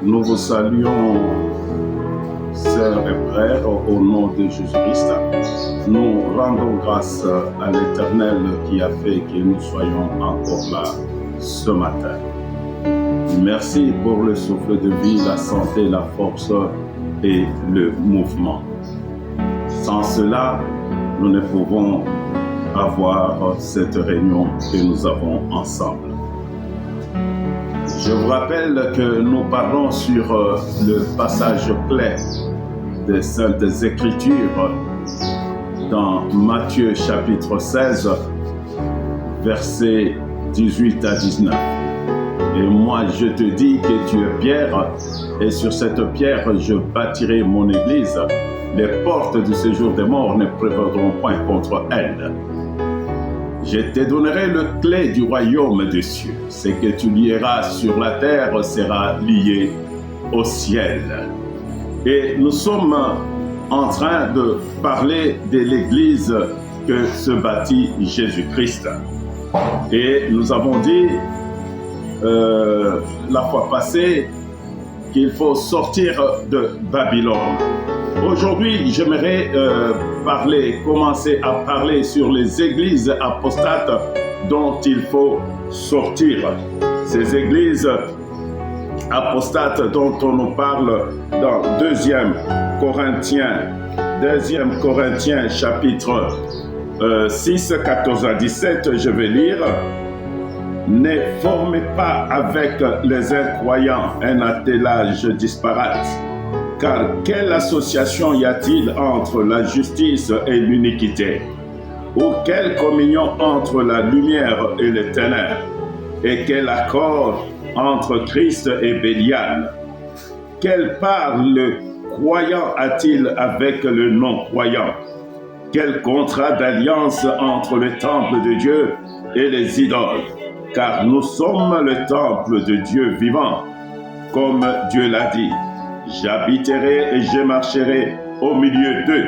Nous vous saluons, sœurs et frères, au nom de Jésus-Christ. Nous rendons grâce à l'Éternel qui a fait que nous soyons encore là ce matin. Merci pour le souffle de vie, la santé, la force et le mouvement. Sans cela, nous ne pouvons avoir cette réunion que nous avons ensemble. Je vous rappelle que nous parlons sur le passage clé des Saintes Écritures dans Matthieu chapitre 16, versets 18 à 19. Et moi, je te dis que tu es pierre, et sur cette pierre, je bâtirai mon église. Les portes du séjour des morts ne prévaudront point contre elle. Je te donnerai le clé du royaume des cieux. Ce que tu lieras sur la terre sera lié au ciel. Et nous sommes en train de parler de l'église que se bâtit Jésus-Christ. Et nous avons dit la fois passée qu'il faut sortir de Babylone. Aujourd'hui, j'aimerais commencer à parler sur les églises apostates dont il faut sortir. Ces églises apostates dont on nous parle dans 2 Corinthiens chapitre 6, 14 à 17, je vais lire. Ne formez pas avec les incroyants un attelage disparate. Car quelle association y a-t-il entre la justice et l'iniquité? Ou quelle communion entre la lumière et les ténèbres? Et quel accord entre Christ et Bélial? Quelle part le croyant a-t-il avec le non-croyant? Quel contrat d'alliance entre le temple de Dieu et les idoles? Car nous sommes le temple de Dieu vivant, comme Dieu l'a dit. J'habiterai et je marcherai au milieu d'eux.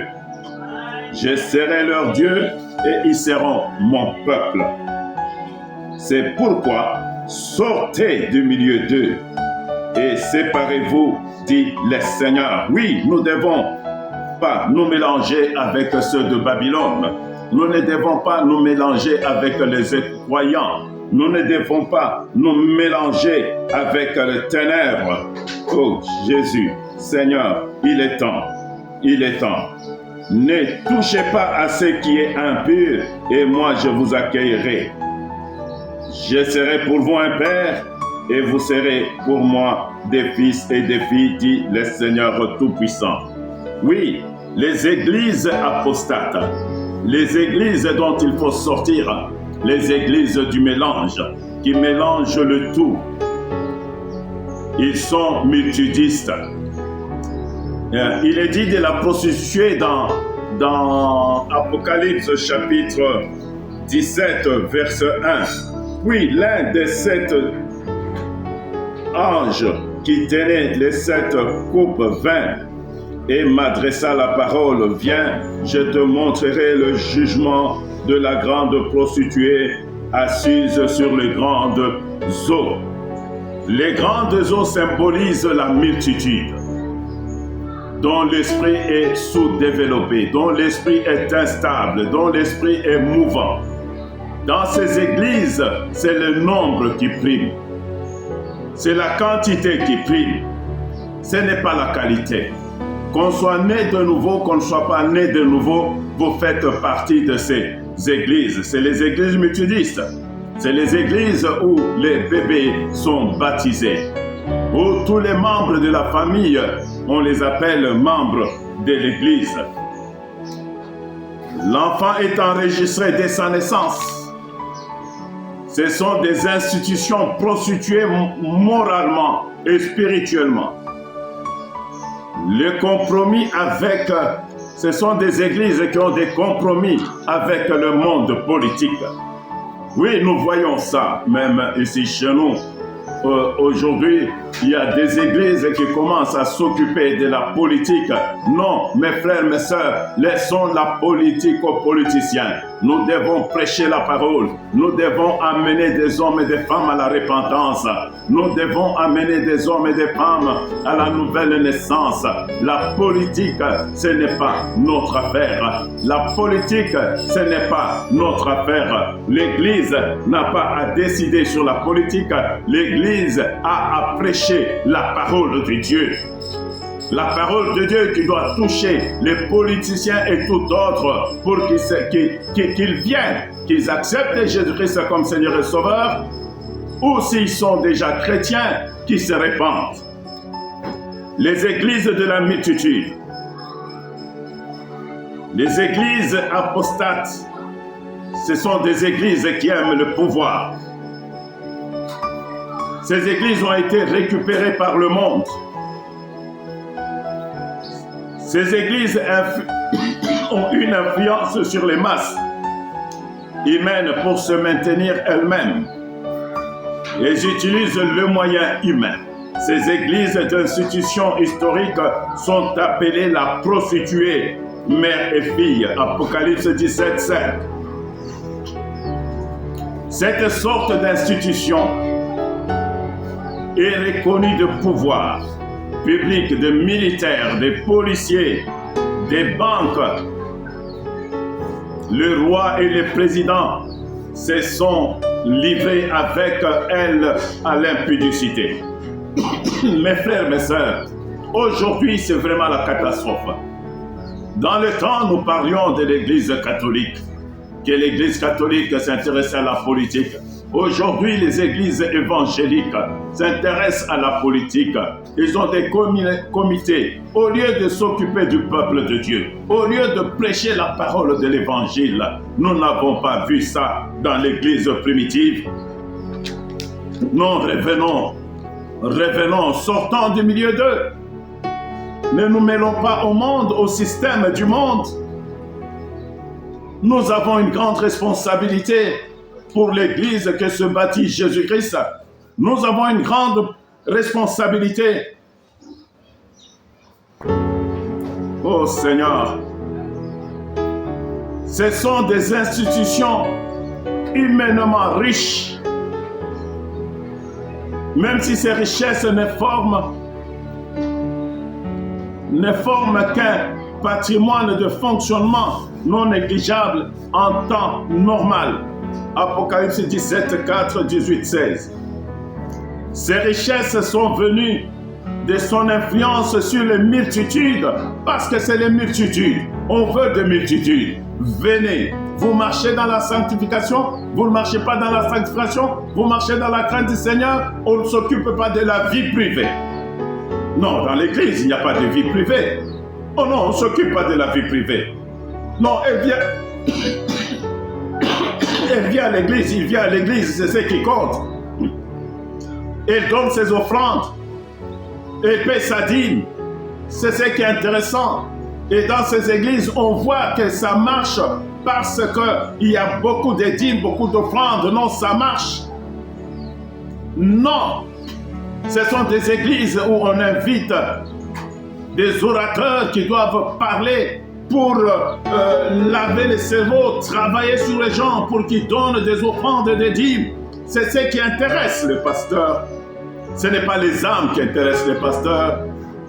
Je serai leur Dieu et ils seront mon peuple. C'est pourquoi sortez du milieu d'eux et séparez-vous, dit le Seigneur. Oui, nous ne devons pas nous mélanger avec ceux de Babylone. Nous ne devons pas nous mélanger avec les incroyants. Nous ne devons pas nous mélanger avec les ténèbres. Oh Jésus, Seigneur, il est temps. Ne touchez pas à ce qui est impur et moi je vous accueillerai. Je serai pour vous un père et vous serez pour moi des fils et des filles, dit le Seigneur Tout-Puissant. Oui, les églises apostates, les églises dont il faut sortir, les églises du mélange, qui mélangent le tout. Ils sont multidistes. Il est dit de la prostituée dans Apocalypse chapitre 17, verset 1. Oui, l'un des 7 anges qui tenait les 7 coupes vint et m'adressa la parole. Viens, je te montrerai le jugement de la grande prostituée assise sur les grandes eaux. Les grandes eaux symbolisent la multitude, dont l'esprit est sous-développé, dont l'esprit est instable, dont l'esprit est mouvant. Dans ces églises, c'est le nombre qui prime. C'est la quantité qui prime. Ce n'est pas la qualité. Qu'on soit né de nouveau, qu'on ne soit pas né de nouveau, vous faites partie de ces églises. C'est les églises multidistes. C'est les églises où les bébés sont baptisés. Où tous les membres de la famille, on les appelle membres de l'église. L'enfant est enregistré dès sa naissance. Ce sont des institutions prostituées moralement et spirituellement. Le compromis avec, ce sont des églises qui ont des compromis avec le monde politique. Oui, nous voyons ça, même ici chez nous. Aujourd'hui, il y a des églises qui commencent à s'occuper de la politique. Non, mes frères, mes sœurs, laissons la politique aux politiciens. Nous devons prêcher la parole. Nous devons amener des hommes et des femmes à la repentance. Nous devons amener des hommes et des femmes à la nouvelle naissance. La politique, ce n'est pas notre affaire. La politique, ce n'est pas notre affaire. L'Église n'a pas à décider sur la politique. L'Église a à prêcher la parole de Dieu. La parole de Dieu qui doit toucher les politiciens et tout autre pour qu'ils viennent, qu'ils acceptent Jésus-Christ comme Seigneur et Sauveur, ou s'ils sont déjà chrétiens, qui se répandent. Les églises de la multitude, les églises apostates, ce sont des églises qui aiment le pouvoir. Ces églises ont été récupérées par le monde. Ces églises ont une influence sur les masses humaines pour se maintenir elles-mêmes. Elles utilisent le moyen humain. Ces églises d'institutions historiques sont appelées la prostituée, mère et fille. Apocalypse 17, 7. Cette sorte d'institution est reconnue de pouvoir public, de militaires, des policiers, des banques. Le roi et les présidents se sont livrés avec elle à l'impudicité. Mes frères, mes sœurs, aujourd'hui c'est vraiment la catastrophe. Dans le temps, nous parlions de l'Église catholique, que l'Église catholique s'intéressait à la politique. Aujourd'hui, les églises évangéliques s'intéressent à la politique. Ils ont des comités. Au lieu de s'occuper du peuple de Dieu, au lieu de prêcher la parole de l'Évangile, nous n'avons pas vu ça dans l'église primitive. Non, revenons, sortons du milieu d'eux. Ne nous mêlons pas au monde, au système du monde. Nous avons une grande responsabilité pour l'Église que se bâtit Jésus-Christ. Nous avons une grande responsabilité. Oh Seigneur, ce sont des institutions humainement riches. Même si ces richesses ne forment qu'un patrimoine de fonctionnement non négligeable en temps normal. Apocalypse 17, 4, 18, 16. Ces richesses sont venues de son influence sur les multitudes, parce que c'est les multitudes. On veut des multitudes. Venez, vous marchez dans la sanctification, vous ne marchez pas dans la sanctification, vous marchez dans la crainte du Seigneur, on ne s'occupe pas de la vie privée. Non, dans l'église, il n'y a pas de vie privée. Oh non, on ne s'occupe pas de la vie privée. Non, elle vient à l'église, il vient à l'église, c'est ce qui compte. Il donne ses offrandes, il paie sa dîme, c'est ce qui est intéressant. Et dans ces églises, on voit que ça marche parce qu'il y a beaucoup de dîmes, beaucoup d'offrandes. Non, ça marche. Non, ce sont des églises où on invite des orateurs qui doivent parler pour laver les cerveaux, travailler sur les gens pour qu'ils donnent des offrandes et des dîmes. C'est ce qui intéresse le pasteur. Ce n'est pas les âmes qui intéressent les pasteurs.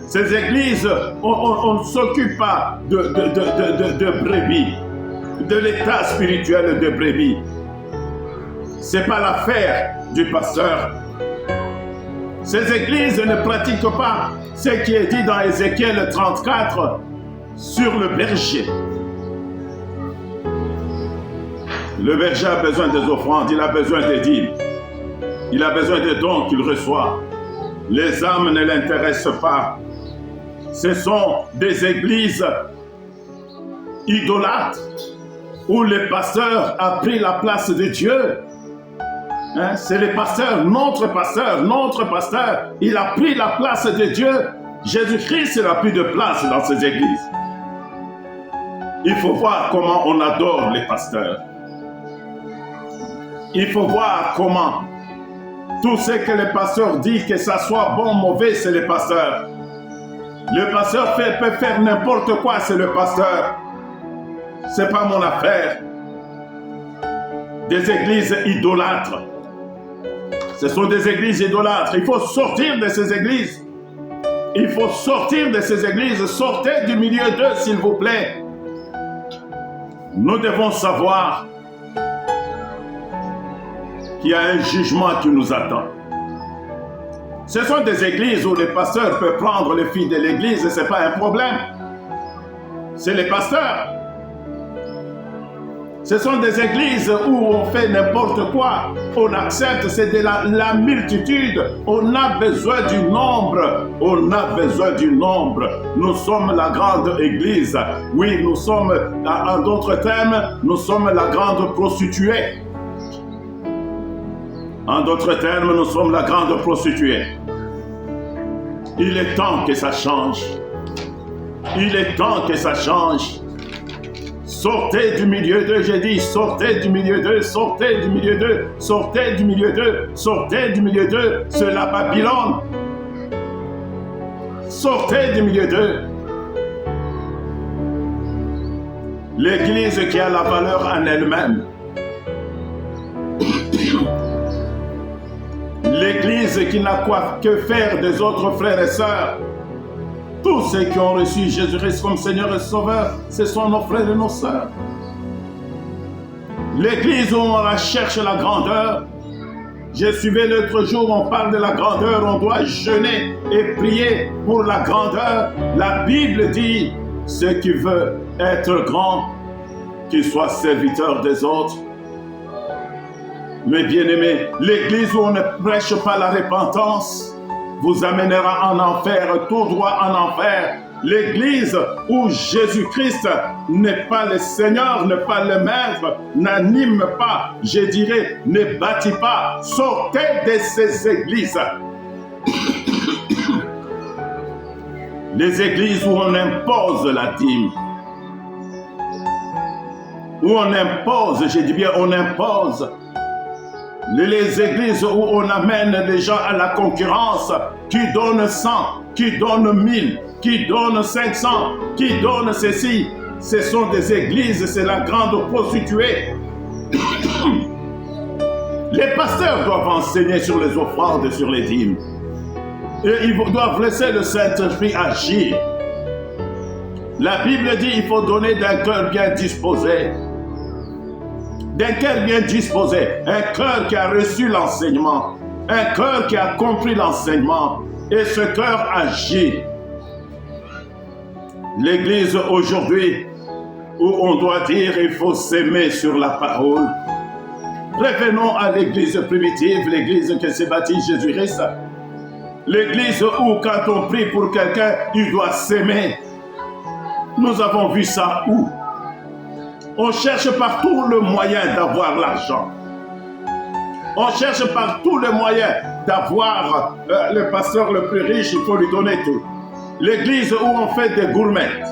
Ces églises, on ne s'occupe pas de brebis, de l'état spirituel de brebis. Ce n'est pas l'affaire du pasteur. Ces églises ne pratiquent pas ce qui est dit dans Ézéchiel 34 sur le berger. Le berger a besoin des offrandes, il a besoin des dîmes, il a besoin des dons qu'il reçoit. Les âmes ne l'intéressent pas. Ce sont des églises idolâtres où le pasteur a pris la place de Dieu. Hein? C'est le pasteur, notre pasteur, il a pris la place de Dieu. Jésus-Christ n'a plus de place dans ces églises. Il faut voir comment on adore les pasteurs. Il faut voir comment Tout ce que le pasteur dit, que ça soit bon, mauvais, c'est le pasteur. Le pasteur peut faire n'importe quoi, c'est le pasteur. C'est pas mon affaire. Des églises idolâtres. Ce sont des églises idolâtres. Il faut sortir de ces églises. Il faut sortir de ces églises. Sortez du milieu d'eux, s'il vous plaît. Nous devons savoir qu'il y a un jugement qui nous attend. Ce sont des églises où les pasteurs peuvent prendre les filles de l'église et ce n'est pas un problème. C'est les pasteurs. Ce sont des églises où on fait n'importe quoi. On accepte, c'est de la multitude. On a besoin du nombre. On a besoin du nombre. Nous sommes la grande église. Oui, nous sommes, en d'autres termes, nous sommes la grande prostituée. En d'autres termes, nous sommes la grande prostituée. Il est temps que ça change. Il est temps que ça change. Sortez du milieu d'eux, j'ai dit, sortez du milieu d'eux, sortez du milieu d'eux, sortez du milieu d'eux, sortez du milieu d'eux, c'est la Babylone. Sortez du milieu d'eux. L'église qui a la valeur en elle-même. L'église qui n'a quoi que faire des autres frères et sœurs. Tous ceux qui ont reçu Jésus-Christ comme Seigneur et Sauveur, ce sont nos frères et nos sœurs. L'église où on recherche la grandeur. J'ai suivi l'autre jour, on parle de la grandeur, on doit jeûner et prier pour la grandeur. La Bible dit, ceux qui veulent être grands, qu'ils soient serviteurs des autres. Mes bien-aimés, l'église où on ne prêche pas la repentance vous amènera en enfer, tout droit en enfer. L'église où Jésus-Christ n'est pas le Seigneur, n'est pas le Maître, n'anime pas, je dirais, ne bâtit pas. Sortez de ces églises. Les églises où on impose la dîme. Où on impose, je dis bien on impose. Les églises où on amène les gens à la concurrence, qui donnent 100, qui donnent 1000, qui donnent 500, qui donnent ceci. Ce sont des églises, c'est la grande prostituée. Les pasteurs doivent enseigner sur les offrandes et sur les dîmes. Et ils doivent laisser le Saint-Esprit agir. La Bible dit qu'il faut donner d'un cœur bien disposé. D'un cœur bien disposé, un cœur qui a reçu l'enseignement, un cœur qui a compris l'enseignement, et ce cœur agit. L'église aujourd'hui, où on doit dire il faut s'aimer sur la parole. Revenons à l'église primitive, l'église qui s'est bâtie Jésus-Christ. L'église où quand on prie pour quelqu'un, il doit s'aimer. Nous avons vu ça où? On cherche par tous les moyens d'avoir l'argent. On cherche par tous les moyens d'avoir le pasteur le plus riche, il faut lui donner tout. L'église où on fait des gourmettes.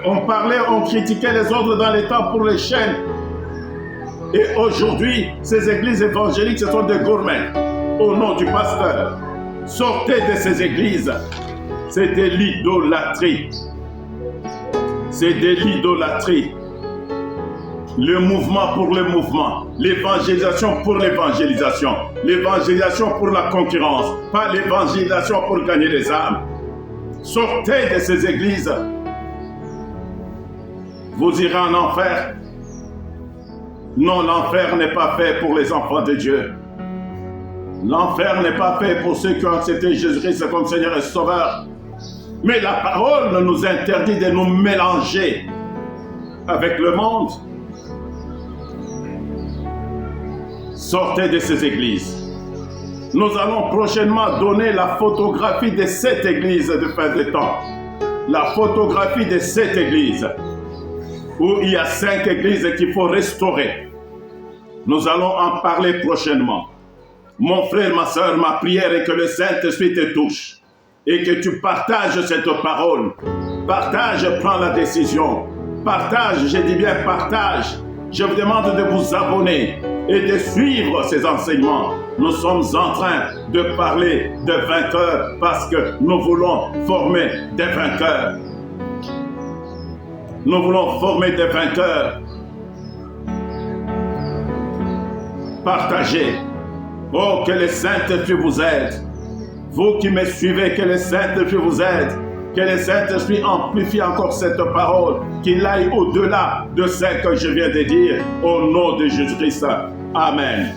On critiquait les autres dans les temps pour les chaînes. Et aujourd'hui, ces églises évangéliques, ce sont des gourmettes. Au nom du pasteur, sortez de ces églises. C'est de l'idolâtrie. C'est de l'idolâtrie. Le mouvement pour le mouvement. L'évangélisation pour l'évangélisation. L'évangélisation pour la concurrence. Pas l'évangélisation pour gagner les âmes. Sortez de ces églises. Vous irez en enfer. Non, l'enfer n'est pas fait pour les enfants de Dieu. L'enfer n'est pas fait pour ceux qui ont accepté Jésus-Christ comme Seigneur et Sauveur. Mais la parole nous interdit de nous mélanger avec le monde. Sortez de ces églises. Nous allons prochainement donner la photographie de cette église de fin de temps. La photographie de cette église. Où il y a 5 églises qu'il faut restaurer. Nous allons en parler prochainement. Mon frère, ma soeur, ma prière est que le Saint-Esprit te touche. Et que tu partages cette parole. Partage, prends la décision. Partage, je dis bien partage. Je vous demande de vous abonner. et de suivre ses enseignements. Nous sommes en train de parler de vainqueurs parce que nous voulons former des vainqueurs. Nous voulons former des vainqueurs. Partagez. Oh, que les Saint-Esprit vous aident. Vous qui me suivez, que les Saint-Esprit vous aident. Que les Saint-Esprit amplifie encore cette parole, qu'il aille au-delà de ce que je viens de dire, au nom de Jésus-Christ. Amen.